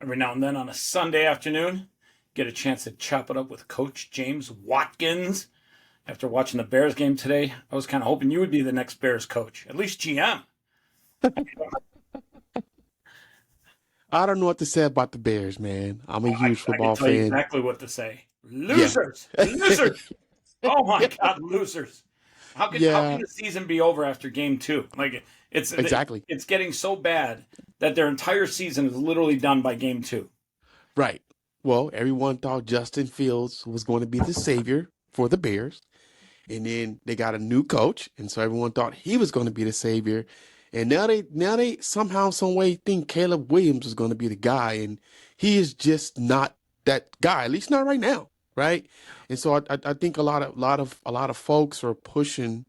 every now and then on a Sunday afternoon, get a chance to chop it up with Coach James Watkins. After watching the Bears game today, I was kind of hoping you would be the next Bears coach, at least GM. I don't know what to say about the Bears, man. I'm a huge I can football tell you fan. exactly what to say. Yeah. Losers, losers. Oh my God, losers! How can Yeah, the season be over after game two? Like exactly. it's getting so bad that their entire season is literally done by game two. Right. Well, everyone thought Justin Fields was going to be the savior for the Bears. And then they got a new coach, and so everyone thought he was going to be the savior. And now they somehow, some way think Caleb Williams is going to be the guy, and he is just not that guy, at least not right now, right? And so I think a lot of folks are pushing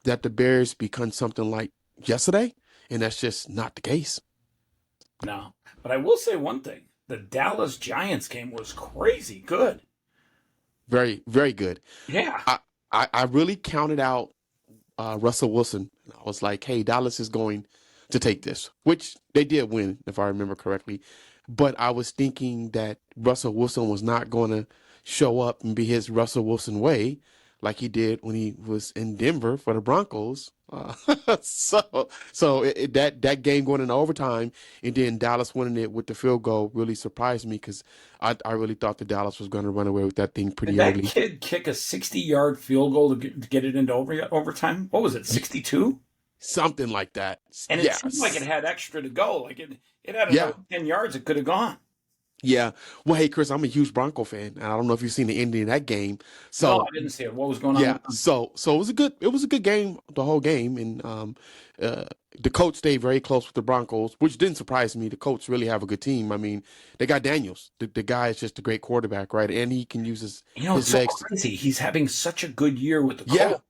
that the Bears become something like yesterday, and that's just not the case. No, but I will say one thing: the Dallas Giants game was crazy good. Very, very good. Yeah, I really counted out Russell Wilson. I was like, hey, Dallas is going to take this, which they did win, if I remember correctly. But I was thinking that Russell Wilson was not going to show up and be his Russell Wilson way like he did when he was in Denver for the Broncos. That game going into overtime and then Dallas winning it with the field goal really surprised me because I really thought that Dallas was going to run away with that thing did pretty that early. kid kick a 60-yard field goal to get it into overtime? What was it, 62? Something like that. And it seemed like it Yes. had extra to go. Like it had Yeah. another 10 yards. It could have gone. Yeah. Well, hey, Chris, I'm a huge Bronco fan, and I don't know if you've seen the ending of that game. No, So I didn't see it. What was going on yeah, with them? so it was a good game the whole game, and uh, the coach stayed very close with the Broncos, which didn't surprise me. The Colts really have a good team. I mean, they got Daniels. The guy is just a great quarterback, right? And he can use his It's his so legs. crazy. He's having such a good year with the Yeah, Colts,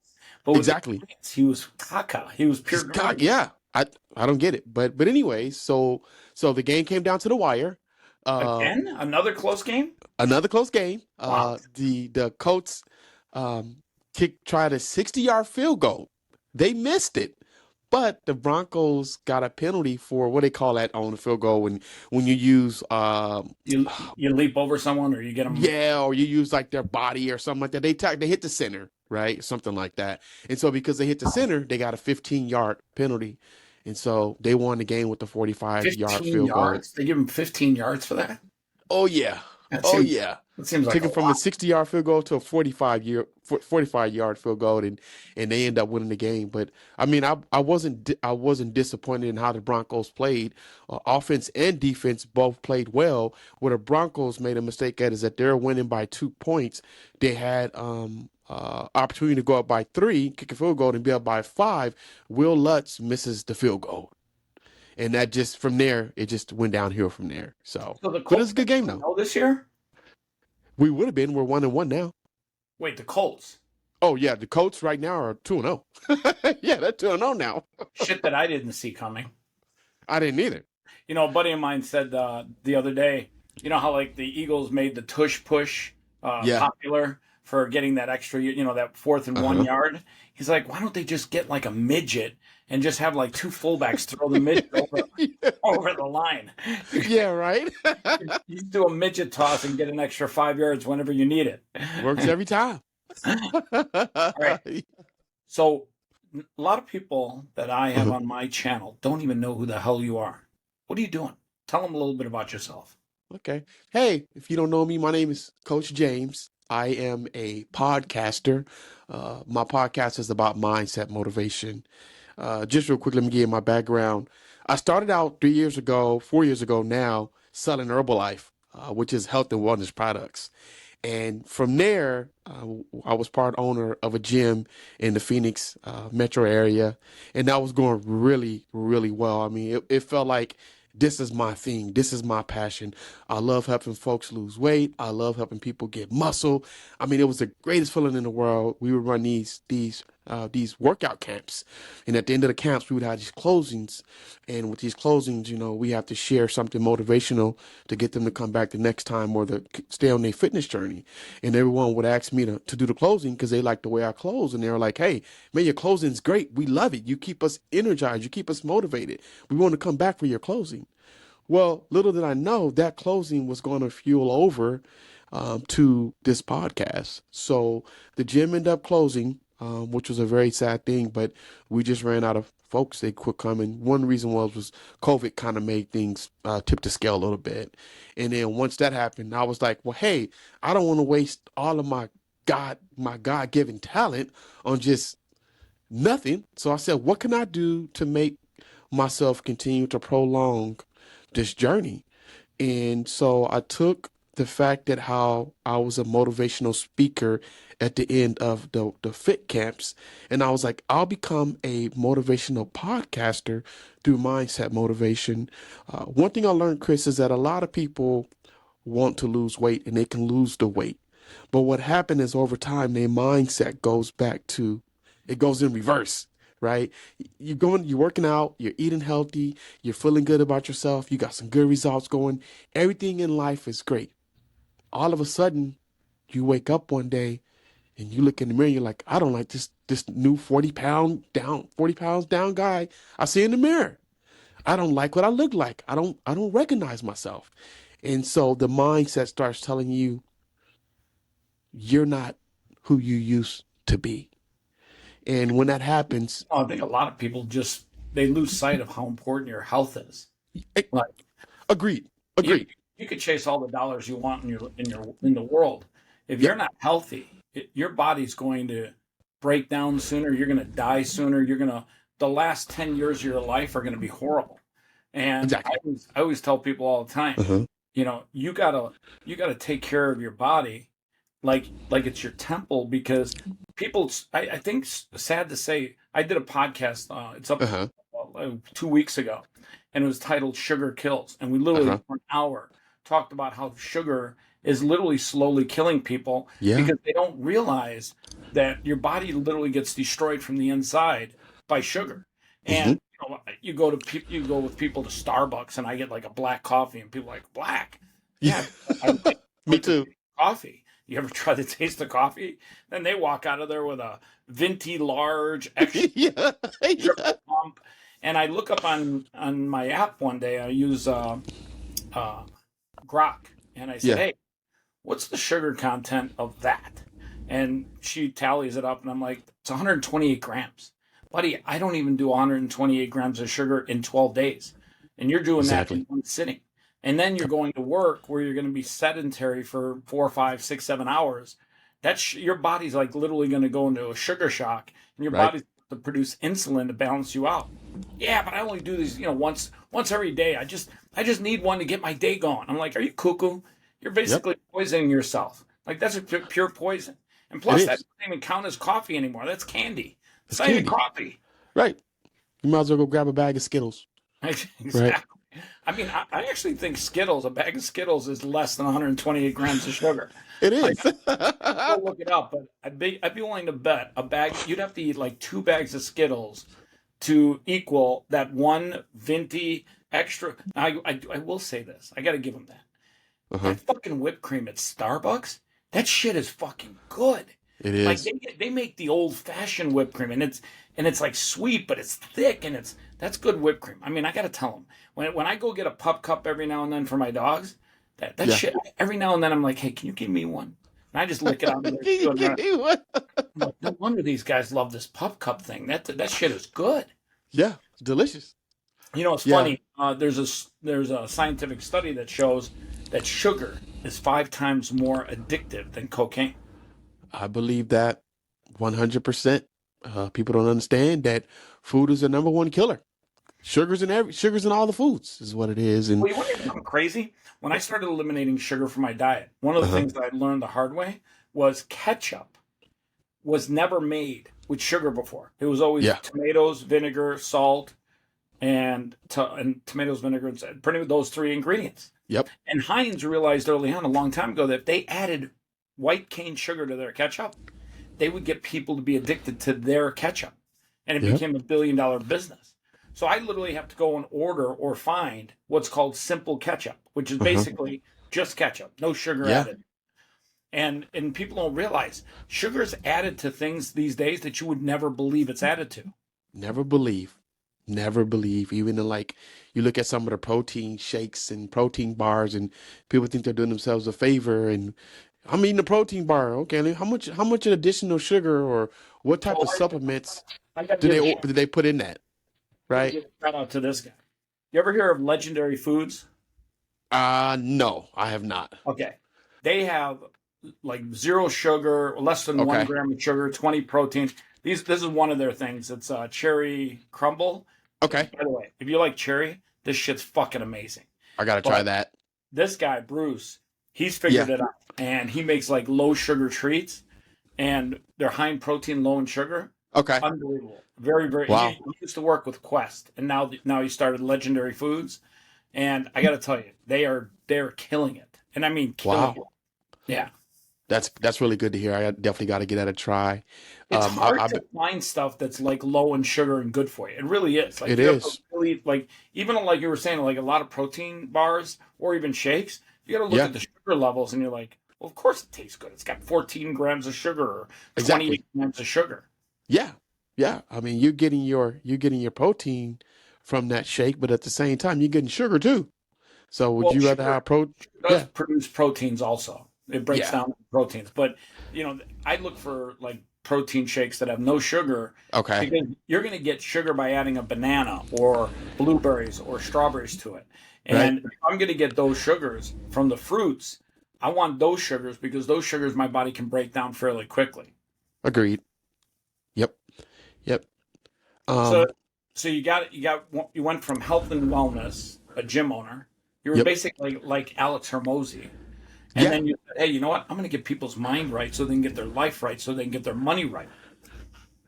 but with the exactly. Giants, he was caca. He was pure He's got garbage. yeah. I don't get it, but anyway, so the game came down to the wire. Uh, Again, another close game. Another close game. Wow. The Colts um, tried a 60-yard field goal. They missed it, but the Broncos got a penalty for what they call that on the field goal when you use You leap over someone, or you get them. yeah, or you use like their body or something like that. They hit the center, right? Something like that. And so because they hit the center, they got a 15-yard penalty. And so they won the game with the 45-yard 15 field goal. yards. They give him 15 yards for that. Oh yeah. That Oh seems yeah. that seems like a Taken from a lot. 60-yard field goal to a 45-yard field goal, and they end up winning the game. But I mean, I wasn't disappointed in how the Broncos played. Offense and defense both played well. Where the Broncos made a mistake at is that they're winning by 2 points. They had opportunity to go up by three, kick a field goal, and be up by five. Will Lutz misses the field goal, and that just from there it just went downhill from there. So, So the but it's Colts a good game though. know this year. We would have been. We're 1-1 now. Wait, the Colts. Oh yeah, the Colts right now are 2-0. Yeah, they're 2-0 now. Shit that I didn't see coming. I didn't either. A buddy of mine said the other day, how like the Eagles made the tush push Yeah. popular for getting that extra, that fourth and one Uh-huh. yard. He's like, why don't they just get like a midget and just have like two fullbacks throw the midget over the line? Yeah, right. You do a midget toss and get an extra 5 yards whenever you need it. Works every time. All right. So a lot of people that I have Uh-huh. on my channel don't even know who the hell you are. What are you doing? Tell them a little bit about yourself. Okay. Hey, if you don't know me, my name is Coach James. I am a podcaster. My podcast is about mindset motivation. Just real quick, let me give you my background. I started out 3 years ago, 4 years ago now, selling Herbalife, which is health and wellness products. And from there, I was part owner of a gym in the Phoenix metro area, and that was going really, really well. I mean, it felt like this is my thing. This is my passion. I love helping folks lose weight. I love helping people get muscle. I mean, it was the greatest feeling in the world. We would run these workout camps, and at the end of the camps, we would have these closings. And with these closings, we have to share something motivational to get them to come back the next time or to stay on their fitness journey. And everyone would ask me to do the closing because they like the way I close. And they were like, hey, man, your closing's great. We love it. You keep us energized. You keep us motivated. We want to come back for your closing. Well, little did I know that closing was going to fuel over to this podcast. So the gym ended up closing, which was a very sad thing, but we just ran out of folks. They quit coming. One reason was COVID kind of made things tip the scale a little bit. And then once that happened, I was like, well, hey, I don't want to waste all of my God-given talent on just nothing. So I said, what can I do to make myself continue to prolong this journey? And so I took the fact that how I was a motivational speaker at the end of the fit camps, and I was like, I'll become a motivational podcaster through mindset motivation. One thing I learned, Chris, is that a lot of people want to lose weight and they can lose the weight. But what happened is over time, their mindset goes back to, it goes in reverse, right? You're working out, you're eating healthy, you're feeling good about yourself, you got some good results going. Everything in life is great. All of a sudden, you wake up one day and you look in the mirror, you're like, I don't like this new 40 pounds down guy I see in the mirror. I don't like what I look like. I don't recognize myself. And so the mindset starts telling you you're not who you used to be. And when that happens, I think a lot of people just they lose sight of how important your health is. eh, Like agreed, you, agreed. you could chase all the dollars you want in the world. If you're Yep, not healthy, your body's going to break down sooner. You're going to die sooner. The last 10 years of your life are going to be horrible. And exactly. I always tell people all the time, Uh-huh, you gotta take care of your body like it's your temple because I think sad to say I did a podcast it's up uh-huh, 2 weeks ago and it was titled Sugar Kills, and we literally uh-huh. for an hour talked about how sugar is literally slowly killing people Yeah. because they don't realize that your body literally gets destroyed from the inside by sugar. Hmm. And you go with people to Starbucks and I get like a black coffee and people are like, black. Yeah. Yeah, I Me like the too. coffee. You ever try to taste the coffee? Then they walk out of there with a venti large extra Yeah. Yeah. triple pump. And I look up on my app one day. I use uh, Grok, and I said, Yeah. "Hey, what's the sugar content of that?" And she tallies it up, and I'm like, "It's 128 grams, buddy. I don't even do 128 grams of sugar in 12 days, and you're doing that in Exactly. one sitting." And then you're going to work where you're going to be sedentary for 4, 5, 6, 7 hours. Your body's like literally going to go into a sugar shock, and your Right. body's to produce insulin to balance you out. Yeah, but I only do these, once every day. I just need one to get my day going. I'm like, are you cuckoo? You're Yep. basically poisoning yourself. Like that's a pure poison. And It plus, that is. doesn't even count as coffee anymore. That's candy. It's It's not even candy. coffee. Right. You might as well go grab a bag of Skittles. Right. Exactly. I mean, I actually think a bag of Skittles is less than 128 grams of sugar. It Like, is. go look it up, but I'd be willing to bet a bag. You'd have to eat like 2 bags of Skittles to equal that one venti extra. I will say this. I got to give them that. Uh-huh. That fucking whipped cream at Starbucks, that shit is fucking good. It Like is. they make the old fashioned whipped cream, and it's like sweet, but it's thick, and that's good whipped cream. I mean, I gotta tell them when I go get a pup cup every now and then for my dogs, that Yeah. shit every now and then I'm like, hey, can you give me one? And I just lick it out of there too. And I'm like, no wonder these guys love this pup cup thing. That shit is good. Yeah. It's delicious. It's Yeah. funny. There's a scientific study that shows that sugar is 5 times more addictive than cocaine. I believe that 100%. People don't understand that food is the number one killer. Sugars in all the foods is what it is. And Well, you want to hear something crazy? When I started eliminating sugar from my diet, one of the uh-huh. things that I learned the hard way was ketchup was never made with sugar before. It was always Yeah. tomatoes, vinegar, salt, and tomatoes, vinegar, and pretty much those three ingredients. Yep. And Heinz realized early on, a long time ago, that if they added white cane sugar to their ketchup, they would get people to be addicted to their ketchup. And it Yep. became $1 billion business. So I literally have to go and order or find what's called simple ketchup, which is Uh-huh. basically just ketchup, no sugar Yeah. added. And people don't realize sugar is added to things these days that you would never believe it's added to. Never believe. Never believe. Even in like you look at some of the protein shakes and protein bars, and people think they're doing themselves a favor. And I'm eating a protein bar. Okay, how much additional sugar or what type Well, of supplements I got to do give they a do they put in that? Right? shout out to this guy. You ever hear of Legendary Foods? No, I have not. Okay. They have like zero sugar, less than one Okay. gram of sugar, 20 proteins. This is one of their things. It's cherry crumble. Okay. By the way, if you like cherry, this shit's fucking amazing. I gotta try But that. this guy, Bruce, he's figured Yeah. it out. And he makes like low sugar treats and they're high in protein, low in sugar. Okay. Unbelievable. Very, very. Wow. He used to work with Quest, and now he started Legendary Foods, and I got to tell you, they're killing it, and I mean killing it. Wow. Yeah, That's really good to hear. I definitely got to get that a try. it's hard I to find stuff that's like low in sugar and good for you. It really is. Like it you have to is. really like even like you were saying, like a lot of protein bars or even shakes. You got to look Yeah. at the sugar levels, and you're like, well, of course it tastes good. It's got 14 grams of sugar or Exactly. 28 grams of sugar. Yeah. Yeah. I mean, you're getting your protein from that shake, but at the same time, you're getting sugar too. So would Well, you rather sugar have pro? does Yeah. produce proteins also. It breaks Yeah. down proteins. But, I look for like protein shakes that have no sugar Okay. because you're going to get sugar by adding a banana or blueberries or strawberries to it. Right. And if I'm going to get those sugars from the fruits, I want those sugars because those sugars my body can break down fairly quickly. Agreed. Yep. Yep. So Um. so you went from health and wellness, a gym owner. You were Yep. basically like Alex Hermosi. And Yeah. then you said, hey, you know what? I'm going to get people's mind right so they can get their life right, so they can get their money right.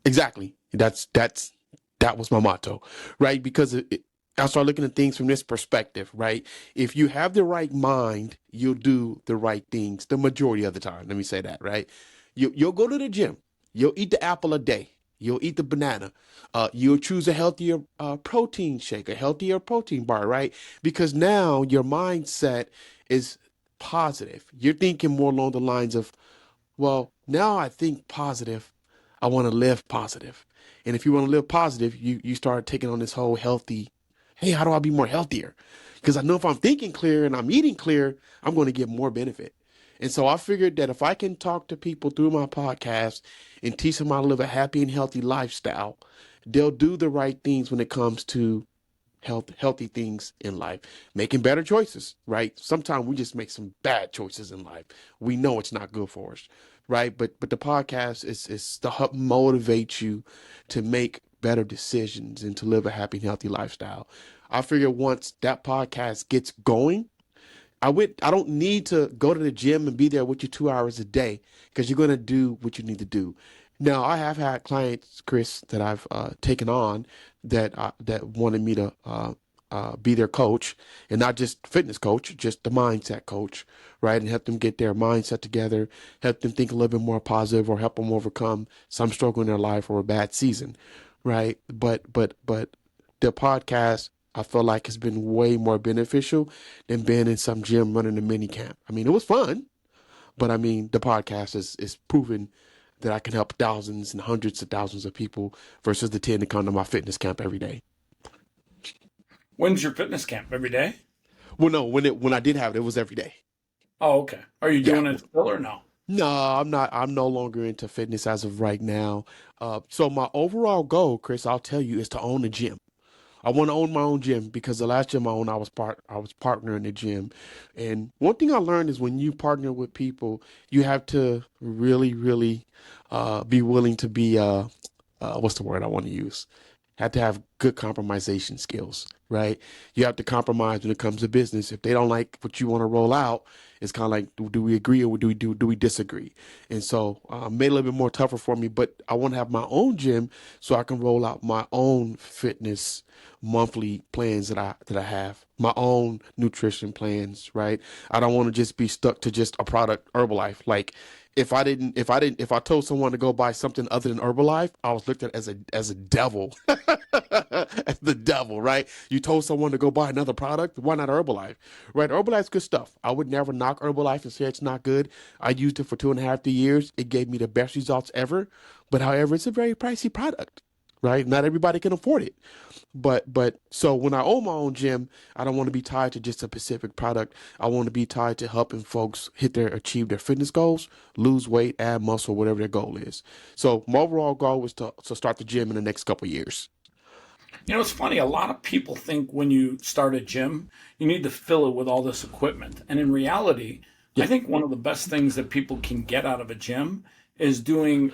Exactly. That was my motto, right? Because I start looking at things from this perspective, right? If you have the right mind, you'll do the right things the majority of the time. Let me say that, right? You'll go to the gym. You'll eat the apple a day. You'll eat the banana. You'll choose a healthier protein shake, a healthier protein bar, right? Because now your mindset is positive. You're thinking more along the lines of, well, now I think positive. I want to live positive. And if you want to live positive, you start taking on this whole healthy, hey, how do I be more healthier? Because I know if I'm thinking clear and I'm eating clear, I'm going to get more benefit. And so I figured that if I can talk to people through my podcast and teach them how to live a happy and healthy lifestyle, they'll do the right things when it comes to healthy things in life, making better choices, right? Sometimes we just make some bad choices in life. We know it's not good for us, right? But the podcast is to help motivate you to make better decisions and to live a happy and healthy lifestyle. I figure once that podcast gets going, I don't need to go to the gym and be there with you 2 hours a day because you're gonna do what you need to do. Now, I have had clients, Chris, that I've taken on that wanted me to be their coach, and not just fitness coach, just the mindset coach, right? And help them get their mindset together, help them think a little bit more positive, or help them overcome some struggle in their life or a bad season, right? But the podcast, I feel like, has been way more beneficial than being in some gym running a mini camp. I mean, it was fun, but I mean, the podcast is proven that I can help thousands and hundreds of thousands of people versus the 10 that come to my fitness camp every day. When's your fitness camp? Every day? Well, no, when I did have it, it was every day. Oh, okay. Are you Yeah. doing it still or no? No, I'm not. I'm no longer into fitness as of right now. So my overall goal, Chris, I'll tell you, is to own a gym. I want to own my own gym because the last gym I owned, I was partner in the gym. And one thing I learned is when you partner with people, you have to really, really be willing to be what's the word I want to use? Have to have good compromisation skills, right? You have to compromise when it comes to business. If they don't like what you want to roll out, it's kind of like, do we agree or do we disagree? And so made it a little bit more tougher for me, but I want to have my own gym so I can roll out my own fitness monthly plans that I have, my own nutrition plans, right? I don't want to just be stuck to just a product, Herbalife. Like if I told someone to go buy something other than Herbalife, I was looked at as a devil, as the devil, right? You told someone to go buy another product, why not Herbalife, right? Herbalife's good stuff. I would never knock Herbalife and say it's not good. I used it for 2.5 3 years. It gave me the best results ever, but however, it's a very pricey product. right? Not everybody can afford it. But so when I own my own gym, I don't want to be tied to just a specific product. I want to be tied to helping folks achieve their fitness goals, lose weight, add muscle, whatever their goal is. So my overall goal was to start the gym in the next couple of years. You know, it's funny. A lot of people think when you start a gym, you need to fill it with all this equipment. And in reality, I Yeah. think one of the best things that people can get out of a gym is doing,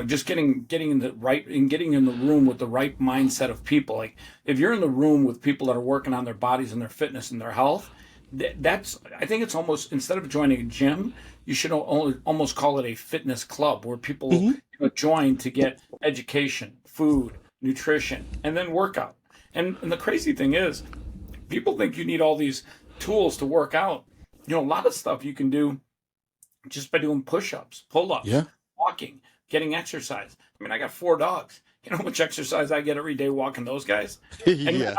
just getting in the right and getting in the room with the right mindset of people. Like if you're in the room with people that are working on their bodies and their fitness and their health, that's I think it's almost instead of joining a gym, you should almost call it a fitness club where people Hmm. join to get education, food, nutrition, and then workout. And the crazy thing is, people think you need all these tools to work out. A lot of stuff you can do just by doing push-ups, pull-ups, Yeah. walking, getting exercise. I mean, I got 4 dogs. You know how much exercise I get every day walking those guys? And Yeah.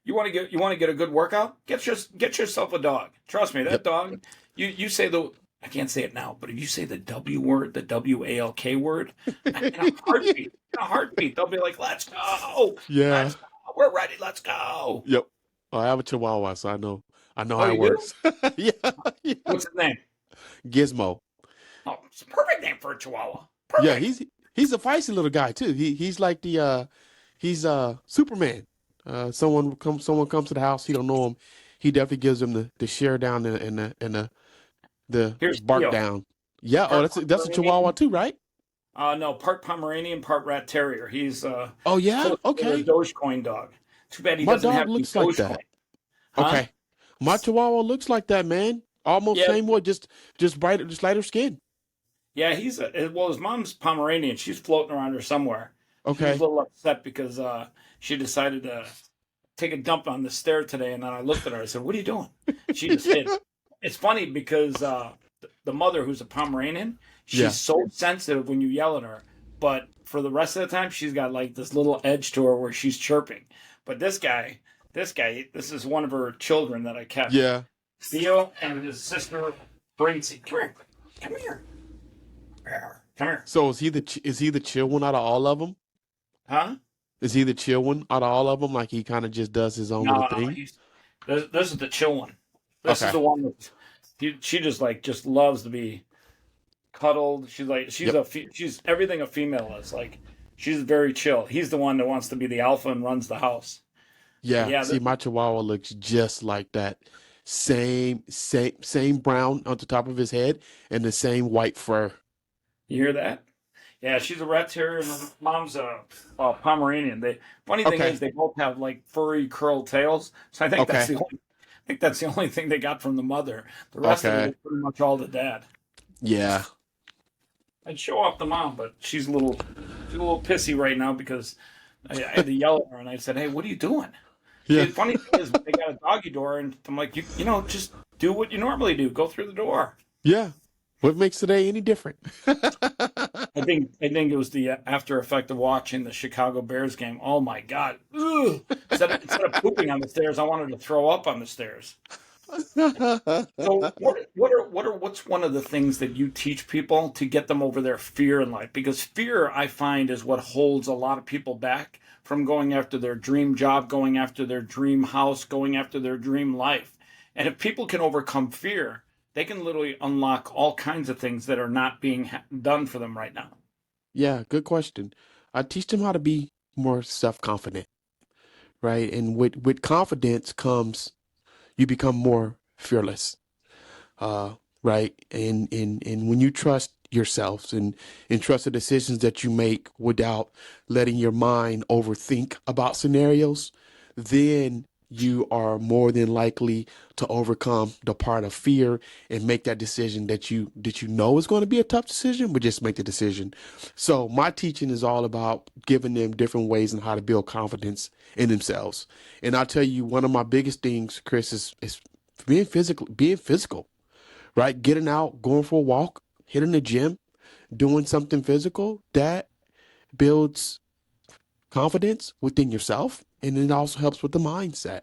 you want to get a good workout? Get yourself a dog. Trust me, that Yep. dog. You say the I can't say it now, but if you say the W word, the WALK word, in a heartbeat, they'll be like, "Let's go, Yeah. let's go, we're ready, let's go." Yep. Oh, I have a Chihuahua, so I know Oh, how it you do? works. Yeah. Yeah. What's his name? Gizmo. Oh, it's a perfect name for a Chihuahua. Yeah, Perfect. he's a feisty little guy too. He's like he's Superman. Someone comes to the house, he don't know him. He definitely gives him the share down and the Here's bark Theo. down. Yeah, oh Part that's a Chihuahua Pomeranian. too, right? No, part Pomeranian, part Rat Terrier. Oh He's yeah? close to the Okay. Dogecoin dog. Too bad he My doesn't dog have any looks like Dogecoin, that. huh? Okay. My Chihuahua looks like that, man. Almost Yeah, same way, just brighter, just lighter skin. yeah. Well, his mom's Pomeranian. She's floating around here somewhere. She was a Okay. little upset because she decided to take a dump on the stair today, and then I looked at her. I said, "What are you doing?" She just hid. Yeah. It's funny because the mother, who's a Pomeranian, she's Yeah. so sensitive when you yell at her, but for the rest of the time, she's got like this little edge to her where she's chirping. But this is one of her children that I kept. Yeah. Theo and his sister Bracy. Come here, come here, So is he the chill one out of all of them? huh? Is he the chill one out of all of them? Like he kind of just does his own little No, thing? he's this is the chill one. This is Okay. the one that she just loves to be cuddled. Yep. She's everything a female is. Like she's very chill. He's the one that wants to be the alpha and runs the house. But Yeah. yeah, See, my Chihuahua looks just like that. Same brown on the top of his head and the same white fur. you hear that? Yeah, she's a rat terrier and her mom's a Pomeranian. The funny thing Okay. is they both have like furry curled tails. So Okay. I think that's the only thing they got from the mother. The rest of it Okay. is pretty much all the dad. Yeah. I'd show off the mom, but she's a little pissy right now because I had to yell at her and I said, "Hey, what are you doing?" Yeah. The funny thing is, they got a doggy door, and I'm like, just do what you normally do. Go through the door. Yeah. What makes today any different? I think it was the after effect of watching the Chicago Bears game. Oh my God! Ugh. Instead of pooping on the stairs, I wanted to throw up on the stairs. So what's one of the things that you teach people to get them over their fear in life? Because fear, I find, is what holds a lot of people back from going after their dream job, going after their dream house, going after their dream life. And if people can overcome fear, they can literally unlock all kinds of things that are not being done for them right now. Yeah, good question. I teach them how to be more self-confident, right? And with confidence comes you become more fearless. uh, right? And when you trust yourselves and trust the decisions that you make without letting your mind overthink about scenarios, then you are more than likely to overcome the part of fear and make that decision that you know is going to be a tough decision, but just make the decision. So my teaching is all about giving them different ways on how to build confidence in themselves. And I'll tell you, one of my biggest things, Chris, is being physical, right? Getting out, going for a walk, hitting the gym, doing something physical that builds confidence within yourself. And it also helps with the mindset.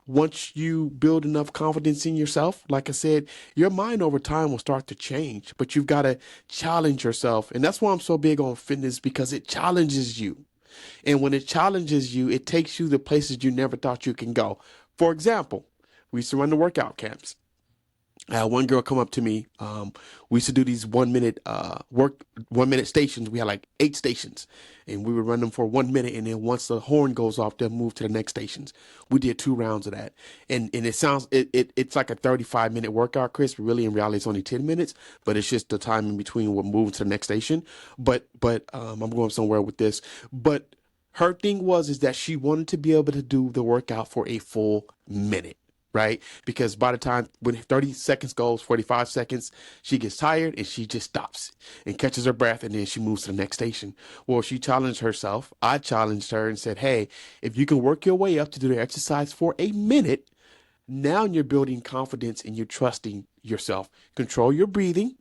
once you build enough confidence in yourself, like I said, your mind over time will start to change, but you've got to challenge yourself. And that's why I'm so big on fitness, because it challenges you. And when it challenges you, it takes you to places you never thought you can go. For example, we used to run the workout camps. I had one girl come up to me. We used to do these 1 minute 1 minute stations. We had like 8 stations, and we would run them for 1 minute. And then once the horn goes off, they'll move to the next stations. We did 2 rounds of that, and it's like a 35-minute workout, Chris. But really, in reality, it's only 10 minutes. But it's just the time in between we're moving to the next station. But I'm going somewhere with this. But her thing is that she wanted to be able to do the workout for a full minute, right? Because by the time when 30 seconds goes, 45 seconds, she gets tired and she just stops and catches her breath, and then she moves to the next station. Well, she challenged herself. I challenged her and said, hey, if you can work your way up to do the exercise for a minute, now you're building confidence and you're trusting yourself. Control your breathing,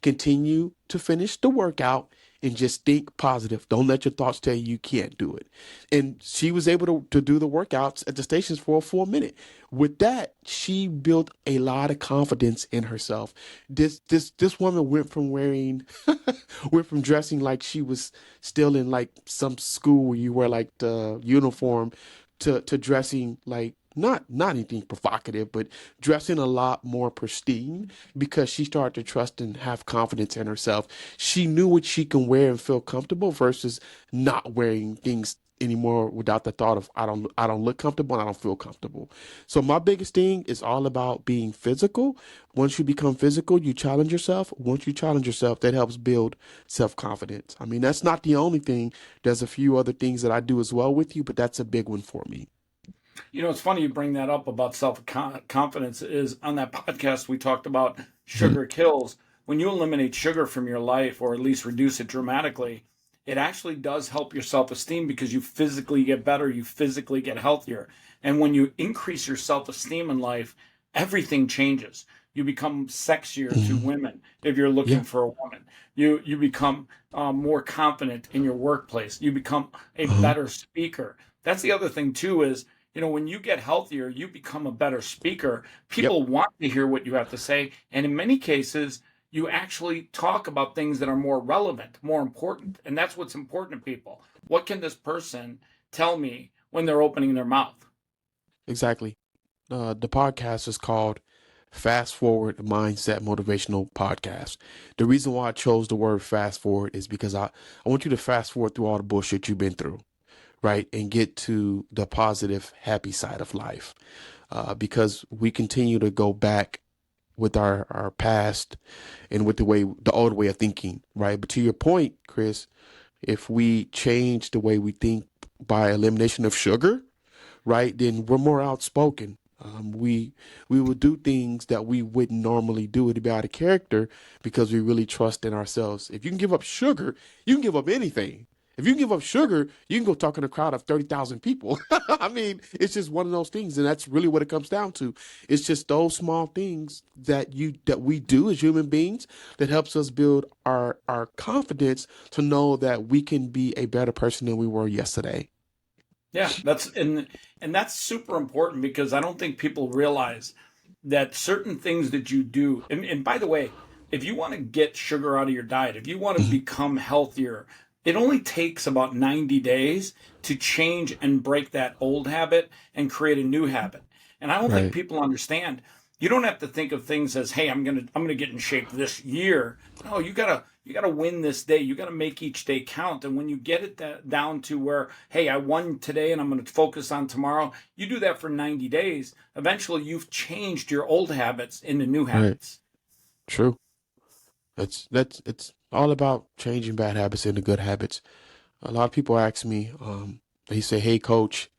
continue to finish the workout, and just think positive. Don't let your thoughts tell you can't do it. And she was able to do the workouts at the stations for a full minute. With that, she built a lot of confidence in herself. This woman went from went from dressing like she was still in like some school where you wear like the uniform to dressing like not anything provocative, but dressing a lot more pristine, because she started to trust and have confidence in herself. She knew what she can wear and feel comfortable versus not wearing things anymore without the thought of I don't look comfortable and I don't feel comfortable. So my biggest thing is all about being physical. Once you become physical, you challenge yourself. Once you challenge yourself, that helps build self-confidence. I mean, that's not the only thing. There's a few other things that I do as well with you, but that's a big one for me. You know, it's funny you bring that up about self confidence. Is on that podcast we talked about sugar kills. When you eliminate sugar from your life, or at least reduce it dramatically, it actually does help your self esteem, because you physically get better, you physically get healthier. And when you increase your self esteem in life, everything changes. You become sexier to Mhm. women if you're looking Yeah. for a woman. You become more confident in your workplace. You become a Uh-huh. better speaker. That's the other thing too, is when you get healthier, you become a better speaker. Yep. People want to hear what you have to say. And in many cases, you actually talk about things that are more relevant, more important. And that's what's important to people. What can this person tell me when they're opening their mouth? Exactly. The podcast is called Fast Forward Mindset Motivational Podcast. The reason why I chose the word fast forward is because I want you to fast forward through all the bullshit you've been through, right? And get to the positive, happy side of life. Because we continue to go back with our past and with the old way of thinking, right? But to your point, Chris, if we change the way we think by elimination of sugar, right, then we're more outspoken. We will do things that we wouldn't normally do to be out of character, because we really trust in ourselves. If you can give up sugar, you can give up anything. If you can give up sugar, you can go talk in a crowd of 30,000 people. I mean, it's just one of those things, and that's really what it comes down to. It's just those small things that we do as human beings that helps us build our confidence to know that we can be a better person than we were yesterday. Yeah, and that's super important, because I don't think people realize that certain things that you do, and by the way, if you want to get sugar out of your diet, if you want to Mhm. become healthier, it only takes about 90 days to change and break that old habit and create a new habit. And I don't think Right. people understand. You don't have to think of things as, hey, I'm gonna get in shape this year. No, you gotta win this day. You gotta make each day count. And when you get it down to where, hey, I won today and I'm gonna focus on tomorrow, you do that for 90 days. Eventually, you've changed your old habits into new Right. habits. True. It's all about changing bad habits into good habits. A lot of people ask me, they say, "Hey, coach,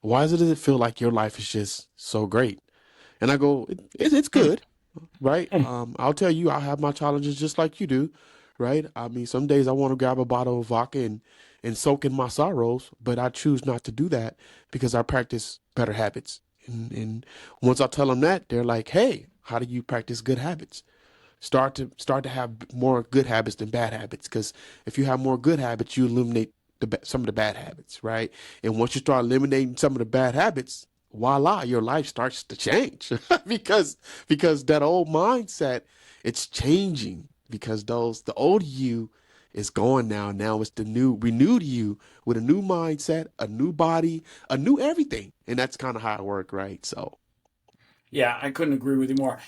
why does it feel like your life is just so great?" And I go, "It's Hmm. good, right? I'll tell you, I have my challenges just like you do, right? I mean, some days I want to grab a bottle of vodka and soak in my sorrows, but I choose not to do that because I practice better habits. And once I tell them that, they're like, "Hey, how do you practice good habits?" Start to have more good habits than bad habits, because if you have more good habits, you eliminate some of the bad habits, right? And once you start eliminating some of the bad habits, voila, your life starts to change because that old mindset, it's changing because the old you is gone now. Now it's the new renewed you with a new mindset, a new body, a new everything. And that's kind of how it works, right? So Yeah, I couldn't agree with you more.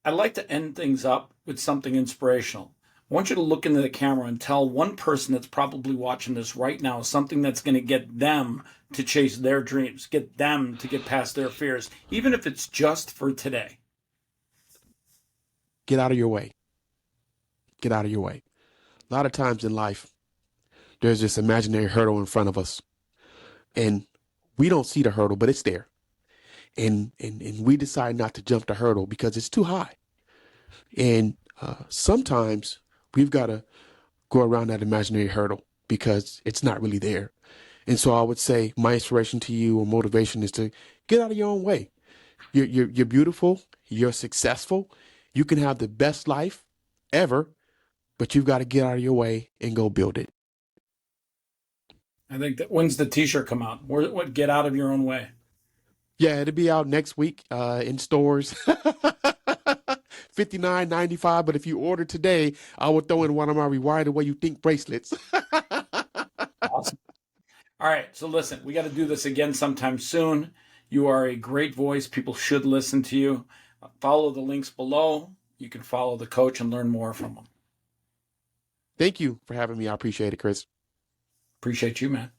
I'd like to end things up with something inspirational. I want you to look into the camera and tell one person that's probably watching this right now something that's going to get them to chase their dreams, get them to get past their fears, even if it's just for today. get out of your way. Get out of your way. A lot of times in life, there's this imaginary hurdle in front of us, and we don't see the hurdle, but it's there. And we decide not to jump the hurdle because it's too high. And sometimes we've got to go around that imaginary hurdle because it's not really there. And so I would say my inspiration to you or motivation is to get out of your own way. You're beautiful. You're successful. You can have the best life ever, but you've got to get out of your way and go build it. I think that when's the t-shirt come out? What get out of your own way. Yeah, it'll be out next week in stores. 59.95. But if you order today, I will throw in one of my Rewire the Way You Think bracelets. Awesome. All right, so listen, we got to do this again sometime soon. You are a great voice. People should listen to you. Follow the links below. You can follow the coach and learn more from him. Thank you for having me. I appreciate it, Chris. Appreciate you, man.